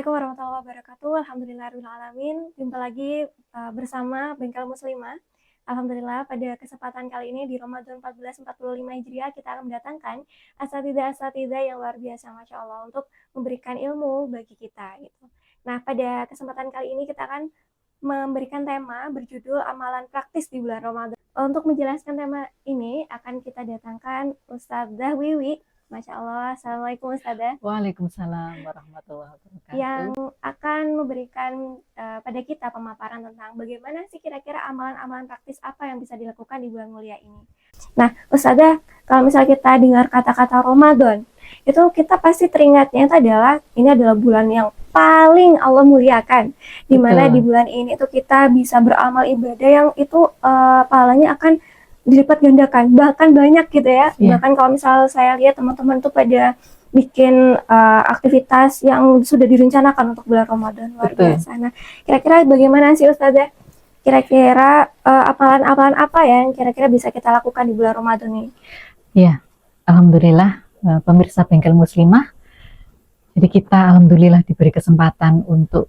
Assalamualaikum warahmatullahi wabarakatuh. Alhamdulillahirrahmanirrahim. Jumpa lagi bersama Bengkel Muslimah. Alhamdulillah pada kesempatan kali ini di Ramadan 1445 Hijriah kita akan mendatangkan asatidzah-asatidzah yang luar biasa Masya Allah untuk memberikan ilmu bagi kita gitu. Nah pada kesempatan kali ini kita akan memberikan tema berjudul amalan praktis di bulan Ramadan. Untuk menjelaskan tema ini akan kita datangkan Ustadzah Wiwi. Masya Allah, Assalamualaikum Ustadzah. Waalaikumsalam warahmatullahi wabarakatuh. Yang akan memberikan pada kita pemaparan tentang bagaimana sih kira-kira amalan-amalan praktis apa yang bisa dilakukan di bulan mulia ini. Nah, Ustadzah, kalau misalnya kita dengar kata-kata Ramadan, itu kita pasti teringatnya itu adalah ini adalah bulan yang paling Allah muliakan, di mana di bulan ini itu kita bisa beramal ibadah yang itu pahalanya akan dilipat gandakan, bahkan banyak gitu ya. Bahkan kalau misal saya lihat teman-teman tuh pada bikin aktivitas yang sudah direncanakan untuk bulan Ramadan, luar biasa. Nah, kira-kira bagaimana sih Ustazah? Kira-kira amalan-amalan apa ya yang kira-kira bisa kita lakukan di bulan Ramadan ini? Ya, alhamdulillah pemirsa Bengkel Muslimah. Jadi kita alhamdulillah diberi kesempatan untuk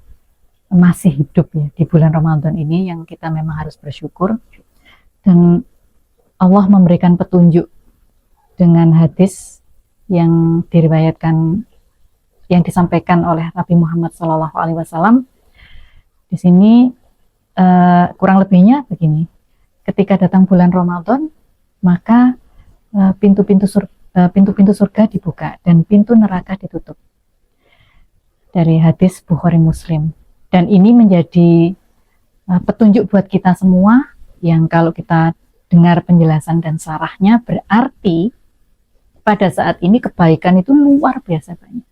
masih hidup ya di bulan Ramadan ini, yang kita memang harus bersyukur. Dan Allah memberikan petunjuk dengan hadis yang diriwayatkan, yang disampaikan oleh Nabi Muhammad SAW. Di sini kurang lebihnya begini: ketika datang bulan Ramadan, maka pintu-pintu surga dibuka dan pintu neraka ditutup. Dari hadis Bukhari Muslim. Dan ini menjadi petunjuk buat kita semua, yang kalau kita dengar penjelasan dan syarahnya, berarti pada saat ini kebaikan itu luar biasa banyak.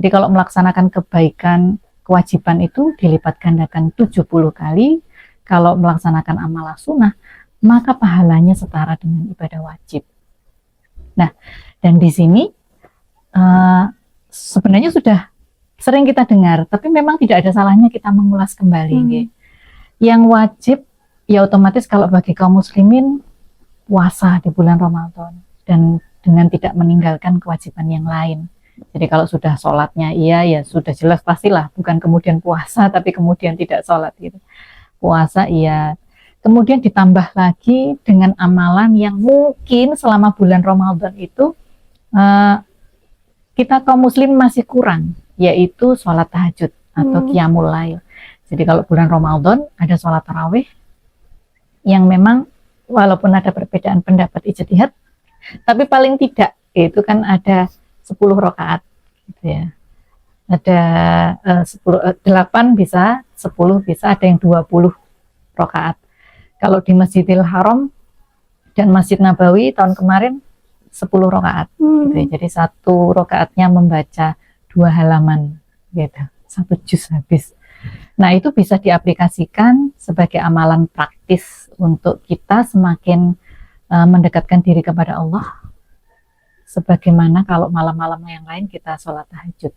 Jadi kalau melaksanakan kebaikan, kewajiban itu dilipat gandakan 70 kali. Kalau melaksanakan amalan sunnah, maka pahalanya setara dengan ibadah wajib. Nah, dan di sini sebenarnya sudah sering kita dengar, tapi memang tidak ada salahnya kita mengulas kembali. Yang wajib ya otomatis kalau bagi kaum muslimin puasa di bulan Ramadan, dan dengan tidak meninggalkan kewajiban yang lain. Jadi kalau sudah sholatnya iya ya sudah jelas pastilah, bukan kemudian puasa tapi kemudian tidak sholat gitu. Puasa iya, kemudian ditambah lagi dengan amalan yang mungkin selama bulan Ramadan itu kita kaum muslim masih kurang, yaitu sholat tahajud atau qiyamul lail. Jadi kalau bulan Ramadan ada sholat tarawih yang memang walaupun ada perbedaan pendapat ijtihad, tapi paling tidak itu kan ada 10 rakaat gitu ya. Ada 8 bisa, 10 bisa, ada yang 20 rakaat. Kalau di Masjidil Haram dan Masjid Nabawi tahun kemarin 10 rakaat gitu ya. Jadi satu rakaatnya membaca 2 halaman gitu. 1 juz habis. Nah, itu bisa diaplikasikan sebagai amalan praktis untuk kita semakin mendekatkan diri kepada Allah, sebagaimana kalau malam-malam yang lain kita sholat tahajud.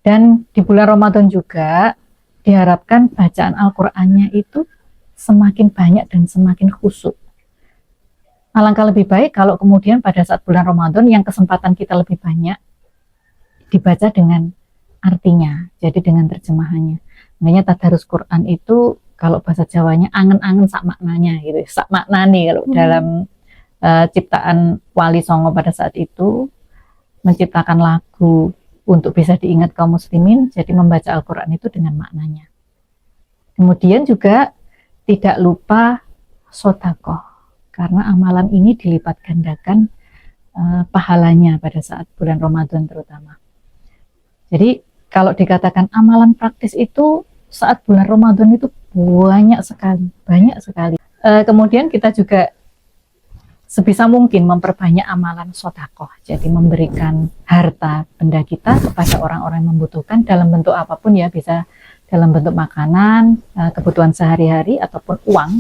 Dan di bulan Ramadan juga diharapkan bacaan Al-Qur'annya itu semakin banyak dan semakin khusyuk. Alangkah lebih baik kalau kemudian pada saat bulan Ramadan yang kesempatan kita lebih banyak, dibaca dengan artinya, jadi dengan terjemahannya. Makanya tadarus Quran itu kalau bahasa Jawanya angen-angen sak maknanya gitu, sak maknani kalau dalam ciptaan Wali Songo pada saat itu menciptakan lagu untuk bisa diingat kaum muslimin, jadi membaca Al-Quran itu dengan maknanya. Kemudian juga tidak lupa sedekah, karena amalan ini dilipat gandakan pahalanya pada saat bulan Ramadan terutama. Jadi kalau dikatakan amalan praktis itu saat bulan Ramadan itu banyak sekali. Kemudian kita juga sebisa mungkin memperbanyak amalan sedekah, jadi memberikan harta benda kita kepada orang-orang yang membutuhkan dalam bentuk apapun ya, bisa dalam bentuk makanan, kebutuhan sehari-hari, ataupun uang,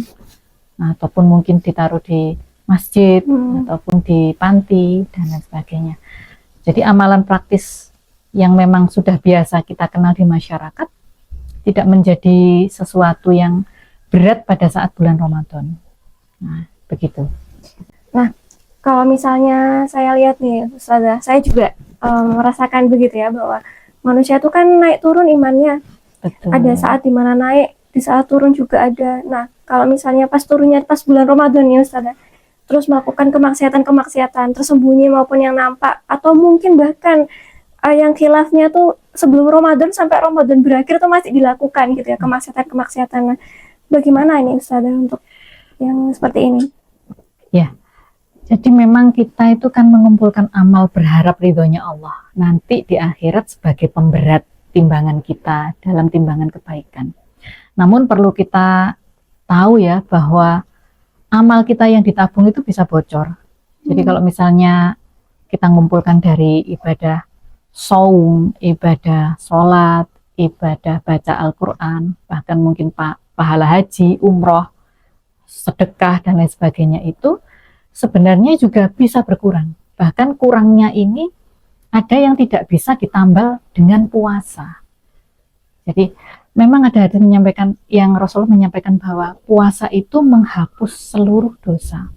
ataupun mungkin ditaruh di masjid, ataupun di panti dan lain sebagainya. Jadi amalan praktis yang memang sudah biasa kita kenal di masyarakat, tidak menjadi sesuatu yang berat pada saat bulan Ramadan. Nah, begitu. Nah, kalau misalnya saya lihat nih, Ustazah, saya juga merasakan begitu ya, bahwa manusia itu kan naik turun imannya. Betul. Ada saat dimana naik, di saat turun juga ada. Nah, kalau misalnya pas turunnya pas bulan Ramadan ya Ustazah, terus melakukan kemaksiatan-kemaksiatan, tersembunyi maupun yang nampak, atau mungkin bahkan yang khilafnya tuh sebelum Ramadan sampai Ramadan berakhir tuh masih dilakukan gitu ya, kemaksiatan-kemaksiatan. Nah, bagaimana ini Ustazah untuk yang seperti ini? Ya, jadi memang kita itu kan mengumpulkan amal berharap ridhonya Allah nanti di akhirat sebagai pemberat timbangan kita dalam timbangan kebaikan. Namun perlu kita tahu ya bahwa amal kita yang ditabung itu bisa bocor. Jadi kalau misalnya kita mengumpulkan dari ibadah saum, ibadah sholat, ibadah baca Al-Quran, bahkan mungkin pahala haji, umroh, sedekah dan lain sebagainya itu sebenarnya juga bisa berkurang. Bahkan kurangnya ini ada yang tidak bisa ditambal dengan puasa. Jadi memang ada hadis menyampaikan, yang Rasulullah menyampaikan bahwa puasa itu menghapus seluruh dosa.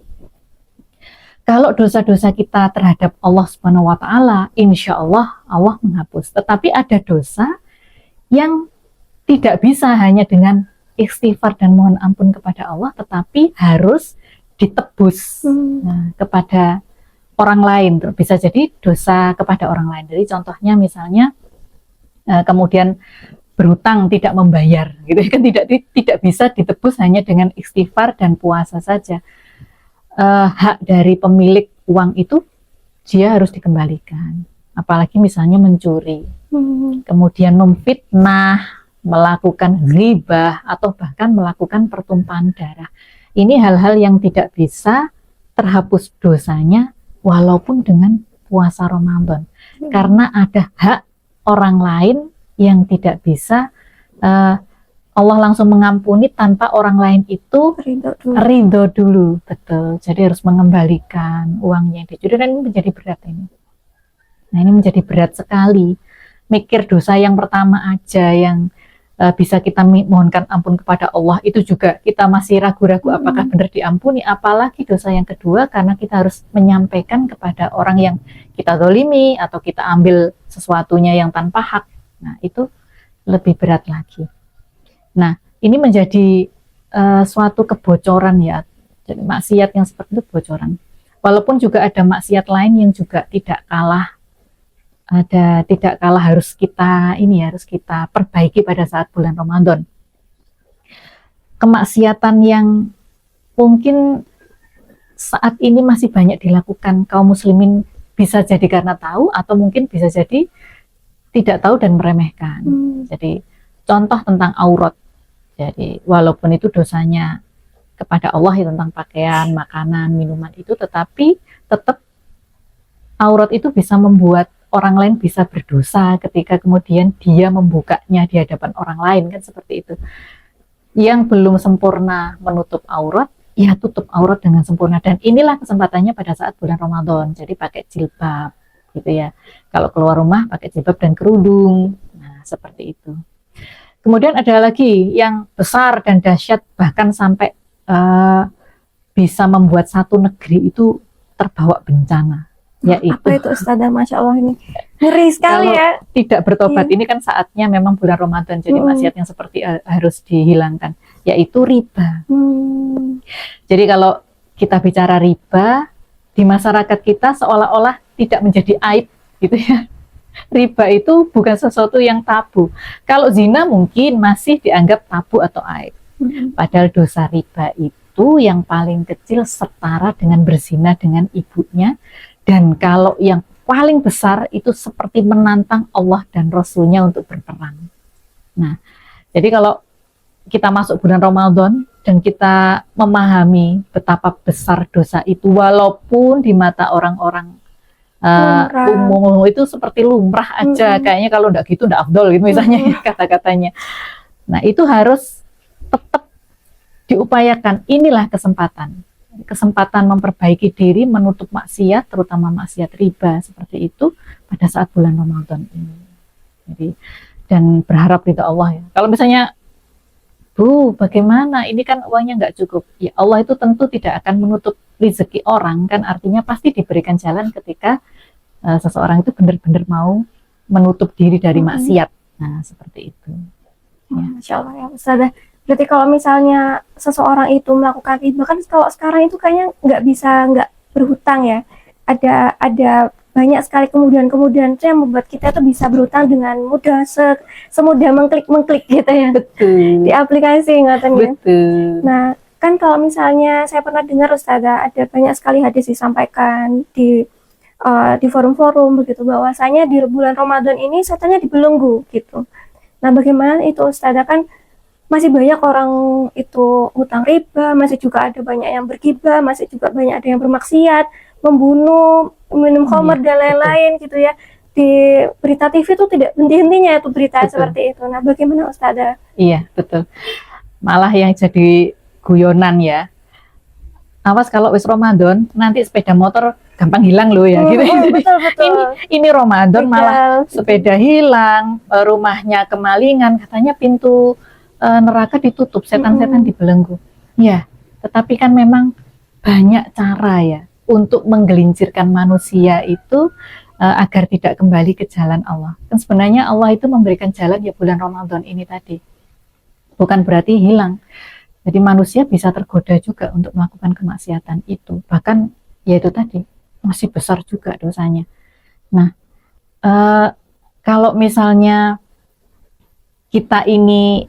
Kalau dosa-dosa kita terhadap Allah Subhanahu wa Ta'ala, insya Allah Allah menghapus. Tetapi ada dosa yang tidak bisa hanya dengan istighfar dan mohon ampun kepada Allah, tetapi harus ditebus kepada orang lain. Bisa jadi dosa kepada orang lain. Jadi contohnya misalnya kemudian berhutang tidak membayar, gitu kan, tidak bisa ditebus hanya dengan istighfar dan puasa saja. Hak dari pemilik uang itu dia harus dikembalikan. Apalagi misalnya mencuri, kemudian memfitnah, melakukan ghibah, atau bahkan melakukan pertumpahan darah. Ini hal-hal yang tidak bisa terhapus dosanya walaupun dengan puasa Ramadan. Karena ada hak orang lain yang tidak bisa Allah langsung mengampuni tanpa orang lain itu ridho dulu. Betul. Jadi harus mengembalikan uangnya yang dicuri, dan ini menjadi berat ini. Nah, ini menjadi berat sekali. Mikir dosa yang pertama aja yang bisa kita mohonkan ampun kepada Allah, itu juga kita masih ragu-ragu apakah benar diampuni, apalagi dosa yang kedua karena kita harus menyampaikan kepada orang yang kita zalimi atau kita ambil sesuatunya yang tanpa hak. Nah, itu lebih berat lagi. Nah, ini menjadi suatu kebocoran ya. Jadi maksiat yang seperti itu kebocoran. Walaupun juga ada maksiat lain yang juga tidak kalah harus kita perbaiki pada saat bulan Ramadan. Kemaksiatan yang mungkin saat ini masih banyak dilakukan kaum muslimin, bisa jadi karena tahu atau mungkin bisa jadi tidak tahu dan meremehkan. Jadi contoh tentang aurat. Jadi walaupun itu dosanya kepada Allah ya, tentang pakaian, makanan, minuman itu, tetapi tetap aurat itu bisa membuat orang lain bisa berdosa ketika kemudian dia membukanya di hadapan orang lain, kan seperti itu. Yang belum sempurna menutup aurat, ya tutup aurat dengan sempurna. Dan inilah kesempatannya pada saat bulan Ramadan. Jadi pakai jilbab, gitu ya. Kalau keluar rumah pakai jilbab dan kerudung. Nah, seperti itu. Kemudian ada lagi yang besar dan dahsyat, bahkan sampai bisa membuat satu negeri itu terbawa bencana. Yaitu, apa itu Ustazah? Masya Allah, ini ngeri sekali ya. Tidak bertobat, ini kan saatnya memang bulan Ramadan, jadi maksiat yang seperti harus dihilangkan, yaitu riba. Jadi kalau kita bicara riba di masyarakat kita seolah-olah tidak menjadi aib, gitu ya. Riba itu bukan sesuatu yang tabu. Kalau zina mungkin masih dianggap tabu atau aib. Padahal dosa riba itu yang paling kecil setara dengan berzina dengan ibunya. Dan kalau yang paling besar itu seperti menantang Allah dan Rasulnya untuk berperang. Nah, jadi kalau kita masuk bulan Ramadan dan kita memahami betapa besar dosa itu, walaupun di mata orang-orang umum itu seperti lumrah aja, kayaknya kalau enggak gitu enggak afdol gitu misalnya kata-katanya. Nah, itu harus tetap diupayakan. Inilah kesempatan memperbaiki diri, menutup maksiat, terutama maksiat riba seperti itu pada saat bulan Ramadan ini. Jadi, dan berharap ridha Allah ya. Kalau misalnya, Bu, bagaimana? Ini kan uangnya nggak cukup. Ya, Allah itu tentu tidak akan menutup rezeki orang, kan artinya pasti diberikan jalan ketika seseorang itu benar-benar mau menutup diri dari maksiat. Nah, seperti itu. Ya. Masya Allah ya Ustazah. Berarti kalau misalnya seseorang itu melakukan riba, kan kalau sekarang itu kayaknya nggak bisa nggak berhutang ya. Ada banyak sekali kemudian itu yang membuat kita tuh bisa berhutang dengan mudah, semudah mengklik gitu ya. Betul. Di aplikasi ngoten ya. Betul. Nah, kan kalau misalnya saya pernah dengar Ustazah, ada banyak sekali hadis disampaikan di forum-forum begitu, bahwasanya di bulan Ramadan ini setannya dibelenggu gitu. Nah, bagaimana itu Ustazah? Kan masih banyak orang itu hutang riba, masih juga ada banyak yang bergibah, masih juga banyak ada yang bermaksiat, membunuh, minum khamr dan lain-lain gitu ya. Di berita TV itu tidak henti-hentinya itu berita seperti itu. Nah, bagaimana Ustazah? Iya, betul. Malah yang jadi guyonan ya. Awas kalau wis Ramadan, nanti sepeda motor gampang hilang loh ya. Gitu. Betul, betul. Ini Ramadan malah sepeda hilang, rumahnya kemalingan, katanya pintu neraka ditutup, setan-setan dibelenggu. Ya, tetapi kan memang banyak cara ya untuk menggelincirkan manusia itu agar tidak kembali ke jalan Allah. Kan sebenarnya Allah itu memberikan jalan ya bulan Ramadan ini tadi. Bukan berarti hilang. Jadi manusia bisa tergoda juga untuk melakukan kemaksiatan itu. Bahkan ya itu tadi, masih besar juga dosanya. Nah, kalau misalnya kita ini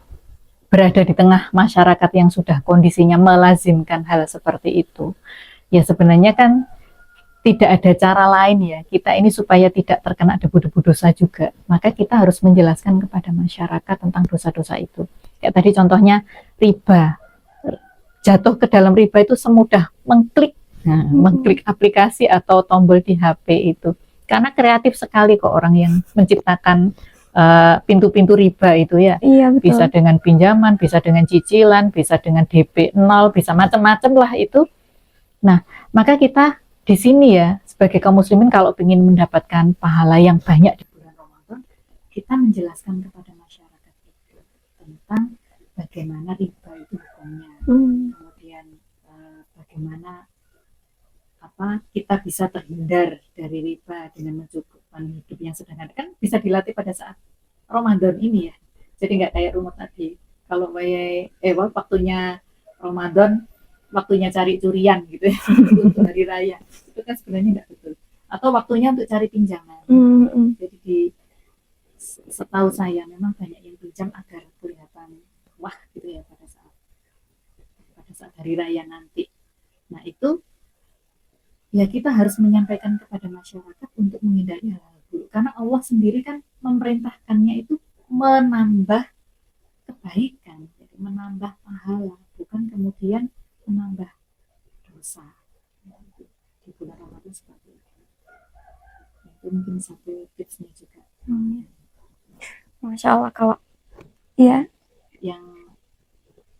berada di tengah masyarakat yang sudah kondisinya melazimkan hal seperti itu, ya sebenarnya kan tidak ada cara lain ya, kita ini supaya tidak terkena debu-debu dosa juga, maka kita harus menjelaskan kepada masyarakat tentang dosa-dosa itu. Kayak tadi contohnya riba, jatuh ke dalam riba itu semudah mengklik, mengklik aplikasi atau tombol di HP itu, karena kreatif sekali kok orang yang menciptakan pintu-pintu riba itu ya. Iya, betul. Bisa dengan pinjaman, bisa dengan cicilan, bisa dengan DP 0, bisa macam-macam lah itu. Nah, maka kita di sini ya, sebagai kaum muslimin kalau ingin mendapatkan pahala yang banyak di bulan Ramadan, kita menjelaskan kepada masyarakat itu tentang bagaimana riba itu hukumnya, kemudian bagaimana kita bisa terhindar dari riba dengan mencukupkan hidup yang sederhana. Kan bisa dilatih pada saat Ramadan ini ya. Jadi nggak kayak rumah tadi. Kalau waktunya Ramadan, waktunya cari curian gitu ya, untuk hari raya. Itu kan sebenarnya nggak betul. Atau waktunya untuk cari pinjaman. Jadi setahu saya memang banyak yang pinjam agar kelihatan wah gitu ya pada saat hari raya nanti. Nah itu ya kita harus menyampaikan kepada masyarakat untuk menghindari hal-hal buruk. Karena Allah sendiri kan memerintahkannya itu menambah kebaikan, jadi menambah pahala, bukan kemudian menambah dosa. Di bulan Ramadan seperti itu. Itu mungkin satu tipsnya juga. Masya Allah kalau ya. Yang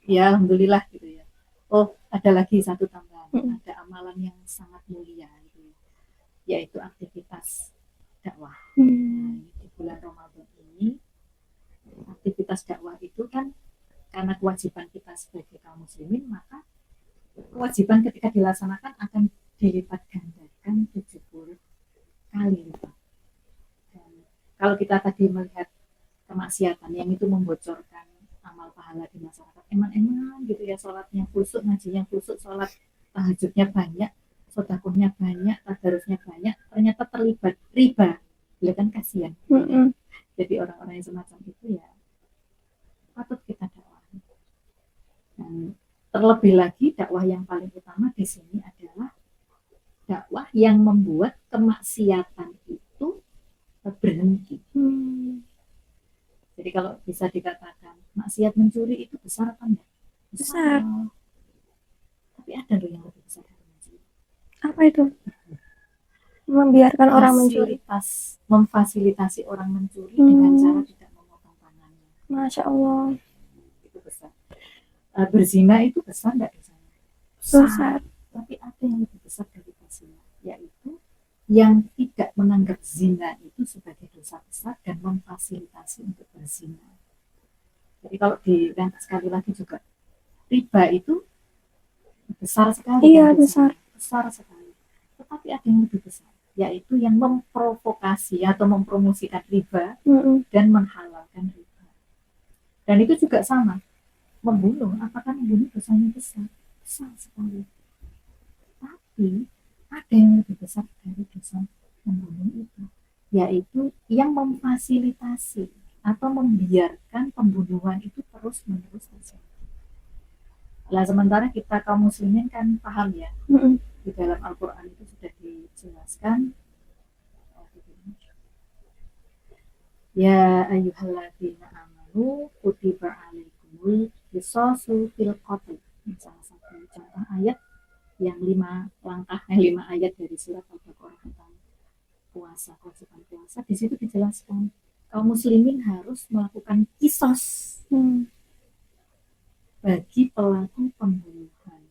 ya alhamdulillah gitu ya. Oh ada lagi satu tambahan. Ada amalan yang sangat mulia gitu ya, yaitu aktivitas dakwah. Di bulan Ramadan ini aktivitas dakwah itu kan karena kewajiban kita sebagai kaum muslimin, maka kewajiban ketika dilaksanakan akan dilipat gandakan 70 kali lipat. Dan kalau kita tadi melihat kemaksiatan yang itu membocorkan amal pahala di masyarakat, emang gitu ya, sholatnya khusyuk, ngajinya khusyuk, sholat tahajudnya banyak, sedekahnya banyak, tadarusnya banyak, ternyata terlibat riba, ya kan kasihan. Jadi orang-orang yang semacam itu ya patut kita dakwah. Dan terlebih lagi dakwah yang paling utama di sini adalah dakwah yang membuat kemaksiatan itu berhenti. Jadi kalau bisa dikatakan maksiat mencuri itu besar apa enggak? Besar. Tapi ada loh yang lebih besar dari mencuri. Apa itu? Membiarkan orang mencuri. Memfasilitasi orang mencuri dengan cara tidak memotong tangannya. Masya Allah. Itu besar. Berzina itu besar enggak dosanya? Besar. Tapi ada yang lebih besar dari zina, yaitu yang tidak menganggap zina itu sebagai dosa besar dan memfasilitasi untuk berzina. Jadi kalau dirangkai sekali lagi juga, riba itu besar sekali. Iya, besar sekali. Tetapi ada yang lebih besar, yaitu yang memprovokasi atau mempromosikan riba Mm-mm. dan menghalalkan riba. Dan itu juga sama, membunuh, apakah membunuh dosanya besar? Besar sekali. Tapi ada yang lebih besar dari dosa membunuh itu, yaitu yang memfasilitasi atau membiarkan pembunuhan itu terus-menerus terjadi. Lah sementara kita kaum muslimin kan paham ya, Mm-mm. di dalam Al-Quran itu sudah dijelaskan, ya ayyuhalladzina amanu kutiba alaikumul qisasu fil qatl. Salah satu contoh ayat yang 5 ayat dari surat Al-Baqarah tentang puasa, kewajiban puasa. Di situ dijelaskan kaum muslimin harus melakukan kisos Mm. bagi pelaku pembunuhan.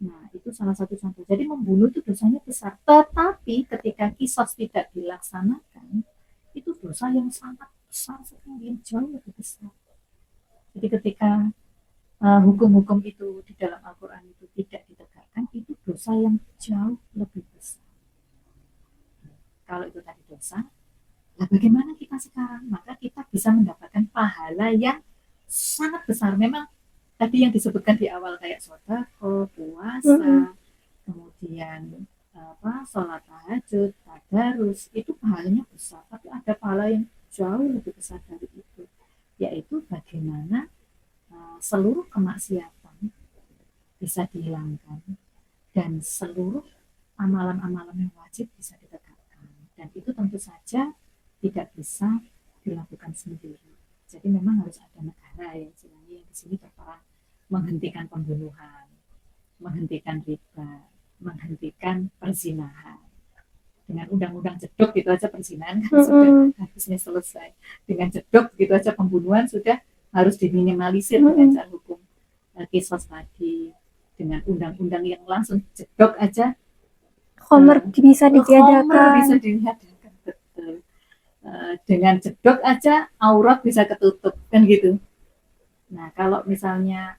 Nah, itu salah satu contoh. Jadi membunuh itu dosanya besar. Tetapi ketika kisos tidak dilaksanakan, itu dosa yang sangat besar sekali, yang jauh lebih besar. Jadi ketika hukum-hukum itu di dalam Al-Quran itu tidak ditegakkan, itu dosa yang jauh lebih besar. Kalau itu tadi dosa, nah bagaimana kita sekarang? Maka kita bisa mendapatkan pahala yang sangat besar. Memang tadi yang disebutkan di awal kayak sedekah, puasa, kemudian sholat tahajud, tadarus, itu pahalanya besar. Tapi ada pahala yang jauh lebih besar dari itu, yaitu bagaimana seluruh kemaksiatan bisa dihilangkan dan seluruh amalan-amalan yang wajib bisa ditegakkan. Dan itu tentu saja tidak bisa dilakukan sendiri. Jadi memang harus ada negara ya, istilahnya yang di sini berperan menghentikan pembunuhan, menghentikan riba, menghentikan perzinahan. Dengan undang-undang jedok gitu aja perzinahan kan sudah harusnya selesai. Dengan jedok gitu aja pembunuhan sudah harus diminimalisir dengan cara hukum kisos tadi. Dengan undang-undang yang langsung jedok aja, Khomer bisa Khomer ditiadakan. bisa ditiadakan, betul. Dengan jedok aja aurat bisa ketutup kan gitu. Nah kalau misalnya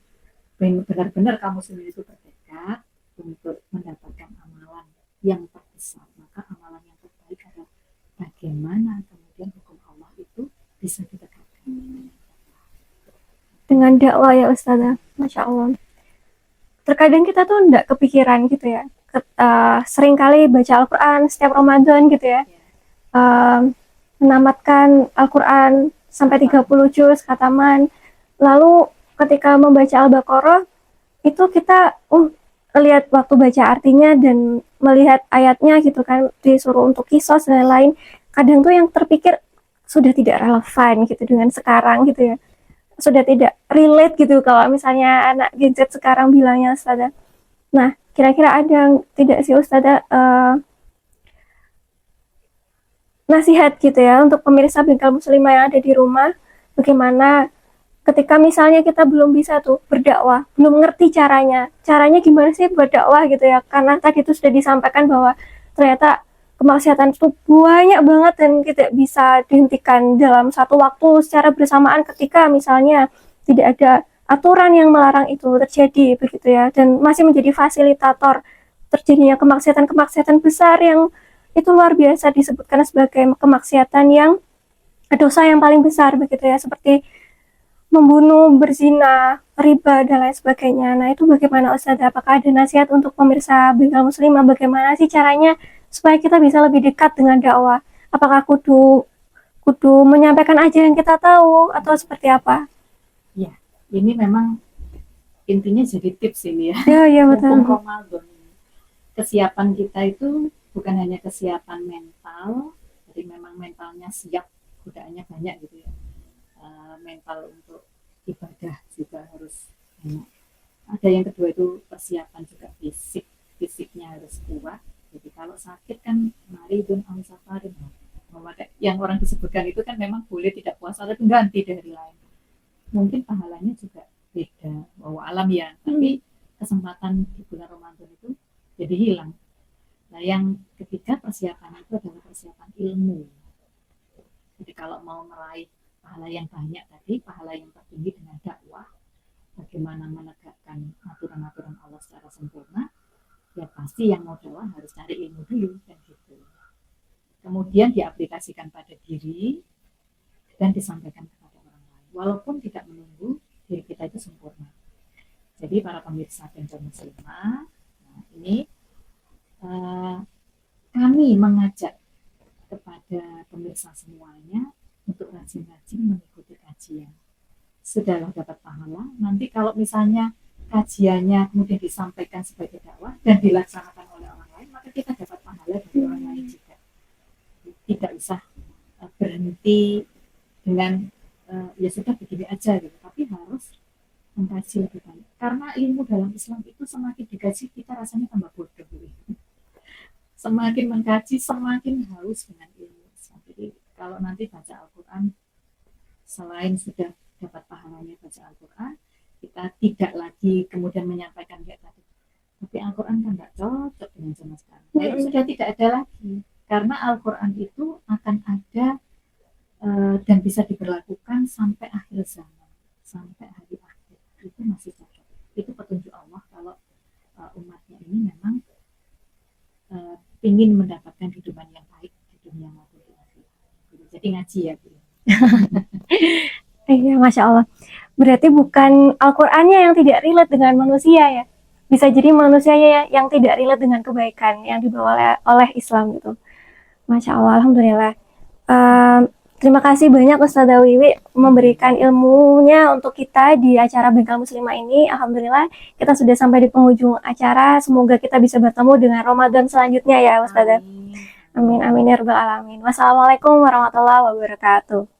benar-benar kamu sendiri itu bertekad untuk mendapatkan amalan yang terbesar, maka amalan yang terbaik adalah bagaimana kemudian hukum Allah itu bisa ditegakkan Dengan dakwah ya Ustazah, Masya Allah. Terkadang kita tuh enggak kepikiran gitu ya, sering kali baca Al-Quran setiap Ramadan gitu ya, menamatkan Al-Quran sampai 30 juz khataman. Lalu ketika membaca Al-Baqarah itu kita lihat waktu baca artinya dan melihat ayatnya gitu kan, disuruh untuk kisos dan lain-lain. Kadang tuh yang terpikir sudah tidak relevan gitu dengan sekarang gitu ya, sudah tidak relate gitu kalau misalnya anak Gen Z sekarang bilangnya Ustazah. Nah kira-kira ada tidak sih Ustazah nasihat gitu ya untuk pemirsa Bengkel Muslimah yang ada di rumah, bagaimana ketika misalnya kita belum bisa tuh berdakwah, belum ngerti caranya gimana sih berdakwah gitu ya, karena tadi itu sudah disampaikan bahwa ternyata kemaksiatan itu banyak banget dan tidak bisa dihentikan dalam satu waktu secara bersamaan ketika misalnya tidak ada aturan yang melarang itu terjadi begitu ya, dan masih menjadi fasilitator terjadinya kemaksiatan besar yang itu luar biasa disebutkan sebagai kemaksiatan yang dosa yang paling besar begitu ya, seperti membunuh, berzina, riba, dan lain sebagainya. Nah, itu bagaimana Ustazah? Apakah ada nasihat untuk pemirsa Bengkel Muslimah? Bagaimana sih caranya supaya kita bisa lebih dekat dengan dakwah? Apakah kudu menyampaikan aja yang kita tahu atau seperti apa? ya. Ini memang intinya jadi tips ini ya. Ya betul. Mumpung Ramadan, kesiapan kita itu bukan hanya kesiapan mental, jadi memang mentalnya siap, godaannya banyak gitu ya. Mental untuk ibadah juga harus banyak. Ada yang kedua itu persiapan juga fisik, fisiknya harus kuat. Jadi kalau sakit kan maridun aw safarin, yang orang disebutkan itu kan memang boleh tidak puasa tapi ganti dari lain. Mungkin pahalanya juga beda, bahwa alam ya, tapi kesempatan di bulan Ramadan itu jadi hilang. Nah yang ketiga persiapan itu adalah persiapan ilmu. Jadi kalau mau meraih pahala yang banyak tadi, pahala yang tertinggi dengan dakwah, bagaimana menegakkan aturan-aturan Allah secara sempurna, ya pasti yang mau dakwah harus cari ilmu dulu kan gitu. kemudian diaplikasikan pada diri dan disampaikan kepada orang lain, walaupun tidak menunggu diri kita itu sempurna. Jadi para pemirsa Bento Muslimah, nah ini kami mengajak kepada pemirsa semuanya untuk rajin-rajin mengikuti kajian. Sudahlah dapat pahala, nanti kalau misalnya kajiannya kemudian disampaikan sebagai dakwah dan dilaksanakan oleh orang lain, maka kita dapat pahala dari orang lain juga. Tidak usah berhenti dengan ya sudah begini aja gitu, tapi harus mengkaji lebih banyak. Karena ilmu dalam Islam itu semakin dikaji kita rasanya tambah bodoh gitu. Semakin mengkaji semakin haus dengan ilmu Islam. Jadi kalau nanti baca Al-Quran, selain sudah dapat pahalanya baca Al-Quran, kita tidak lagi kemudian menyampaikan kayak tadi, tapi Al-Quran kan nggak cocok dengan zaman sekarang. Nah, itu sudah tidak ada lagi, karena Al-Quran itu akan ada dan bisa diberlakukan sampai akhir zaman, sampai hari akhir. Itu masih cocok. Itu petunjuk Allah kalau umatnya ini memang ingin mendapatkan kehidupan yang baik di dunia maupun di akhirat. Jadi ngaji ya, Bu. Iya, Masya Allah. Berarti bukan Al-Qur'annya yang tidak relate dengan manusia ya. Bisa jadi manusianya yang tidak relate dengan kebaikan yang dibawa oleh Islam gitu. Masya Allah, Alhamdulillah. Terima kasih banyak Ustazah Wiwi memberikan ilmunya untuk kita di acara Bengkel Muslimah ini. Alhamdulillah kita sudah sampai di penghujung acara. Semoga kita bisa bertemu dengan Ramadan selanjutnya ya Ustazah. Amin amin ya rabbal alamin. Wassalamualaikum warahmatullahi wabarakatuh.